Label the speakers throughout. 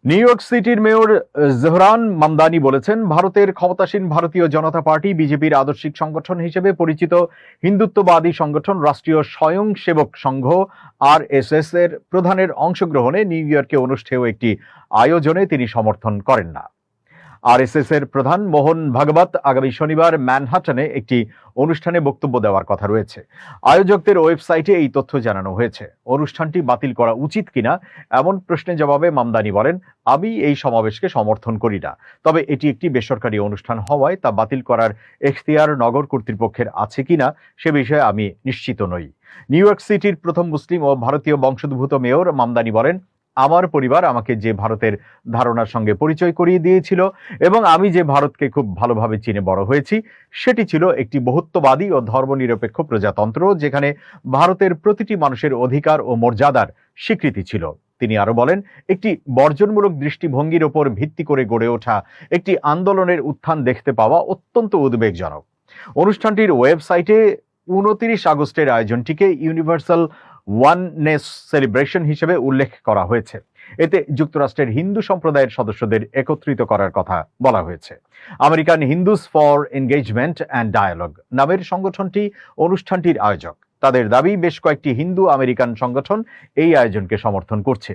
Speaker 1: New York সিটির mayor Zohran Mamdani বলেছেন, ভারতের ক্ষমতাসীন ভারতীয় জনতা পার্টি বিজেপির আদর্শিক সংগঠন হিসেবে পরিচিত হিন্দুত্ববাদী সংগঠন রাষ্ট্রীয় স্বয়ংসেবক সংঘ আরএসএস এর প্রধানের অংশগ্রহণে নিউ ইয়র্কে অনুষ্ঠেয় একটি আয়োজনে তিনি সমর্থন করেন না। আরএসএস এর প্রধান মোহন ভাগবত আগামী শনিবার ম্যানহাটনে একটি অনুষ্ঠানে বক্তব্য দেওয়ার কথা রয়েছে। আয়োজকদের ওয়েবসাইটে এই তথ্য জানানো হয়েছে। অনুষ্ঠানটি বাতিল করা উচিত কিনা এমন প্রশ্নের জবাবে মামদানি বলেন, আমি এই সমাবেশকে সমর্থন করি না, তবে এটি একটি বেসরকারি অনুষ্ঠান হওয়ায় তা বাতিল করার এখতিয়ার নগর কর্তৃপক্ষের আছে কিনা সে বিষয়ে আমি নিশ্চিত নই। নিউ ইয়র্ক সিটির প্রথম মুসলিম ও ভারতীয় বংশোদ্ভূত মেয়র মামদানি বলেন, আমার পরিবার আমাকে যে ভারতের ধারণার সঙ্গে পরিচয় করিয়ে দিয়েছিল এবং আমি যে ভারতকে খুব ভালোভাবে চিনে বড় হয়েছি সেটি ছিল একটি বহুত্ববাদী ও ধর্মনিরপেক্ষ প্রজাতন্ত্র, যেখানে ভারতের প্রতিটি মানুষের অধিকার ও মর্যাদার স্বীকৃতি ছিল। তিনি আরো বলেন, একটি বর্জনমূলক দৃষ্টিভঙ্গির ওপর ভিত্তি করে গড়ে ওঠা একটি আন্দোলনের উত্থান দেখতে পাওয়া অত্যন্ত উদ্বেগজনক। অনুষ্ঠানটির ওয়েবসাইটে 29 আগস্টের আয়োজনটিকে ইউনিভার্সাল ওয়াননেস সেলিব্রেশন হিসেবে উল্লেখ করা হয়েছে। এতে যুক্তরাষ্ট্রের হিন্দু সম্প্রদায়ের সদস্যদের একত্রিত করার কথা বলা হয়েছে। American Hindus for engagement and dialogue নামের সংগঠনটি অনুষ্ঠানটির আয়োজক। তাদের দাবি, বেশ কয়েকটি হিন্দু আমেরিকান সংগঠন এই আয়োজনকে সমর্থন করছে।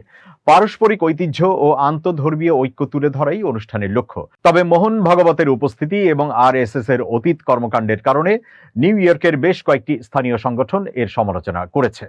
Speaker 1: পারস্পরিক ঐতিহ্য ও আন্তঃধর্মীয় ঐক্য তুলে ধরাই অনুষ্ঠানের লক্ষ্য। তবে মোহন ভাগবতের উপস্থিতি এবং আরএসএস এর অতীত কর্মকাণ্ডের কারণে নিউ ইয়র্কের বেশ কয়েকটি স্থানীয় সংগঠন এর সমালোচনা করেছে।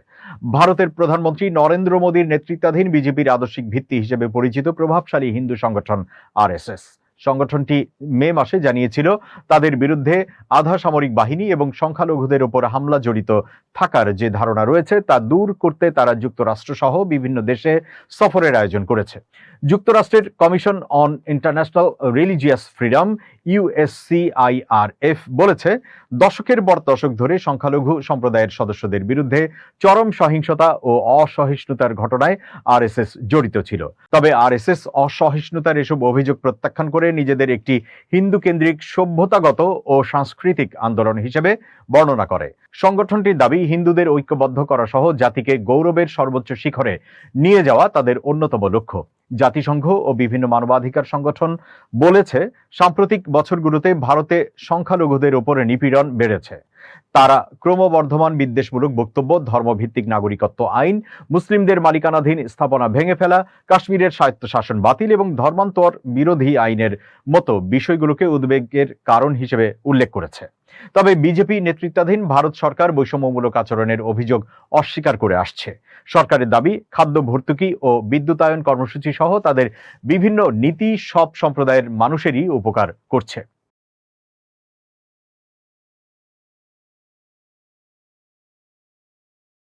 Speaker 1: ভারতের প্রধানমন্ত্রী নরেন্দ্র মোদীর নেতৃত্বাধীন বিজেপির আদর্শিক ভিত্তি হিসেবে পরিচিত প্রভাবশালী হিন্দু সংগঠন আরএসএস সংগঠনটি মে মাসে জানিয়েছিল, তাদের বিরুদ্ধে আধা সামরিক বাহিনী এবং সংখ্যালঘুদের উপর হামলা জড়িত থাকার যে ধারণা রয়েছে তা দূর করতে তারা যুক্তরাষ্ট্র সহ বিভিন্ন দেশে সফরের আয়োজন করেছে। যুক্তরাষ্ট্রের commission on international religious freedom USCIRF বলেছে, দশকের পর দশক ধরে সংখ্যালঘু সম্প্রদায়ের সদস্যদের বিরুদ্ধে চরম সহিংসতা ও অসহিষ্ণুতার ঘটনায় আরএসএস জড়িত ছিল। তবে আরএসএস অসহিষ্ণুতার এসব অভিযোগ প্রত্যাখ্যান করে নিজেদের একটি হিন্দু কেন্দ্রিক সভ্যতাগত ও সাংস্কৃতিক আন্দোলন হিসেবে বর্ণনা করে। সংগঠনটির দাবি, হিন্দুদের ঐক্যবদ্ধ করা সহ জাতিকে গৌরবের সর্বোচ্চ শিখরে নিয়ে যাওয়া তাদের অন্যতম লক্ষ্য। জাতিসংঘ ও বিভিন্ন মানবাধিকার সংগঠন বলেছে, সাম্প্রতিক বছরগুলোতে ভারতে সংখ্যালঘুদের উপরে নিপীড়ন বেড়েছে। তারা ক্রমবর্ধমান বিদ্বেষমূলক বক্তব্য, ধর্মভিত্তিক নাগরিকত্ব আইন, মুসলিমদের মালিকানাধীন স্থাপনা ভেঙে ফেলা, কাশ্মীরের স্বায়ত্তশাসন বাতিল এবং ধর্মান্তর বিরোধী আইনের মতো বিষয়গুলোকে উদ্বেগের কারণ হিসেবে উল্লেখ করেছে। তবে বিজেপি নেতৃত্বাধীন ভারত সরকার বৈষম্যমূলক আচরণের অভিযোগ অস্বীকার করে আসছে। সরকারের দাবি, খাদ্য ভর্তুকি ও বিদ্যুতায়ন কর্মসূচি সহ তাদের বিভিন্ন নীতি সব সম্প্রদায়ের মানুষেরই উপকার করছে।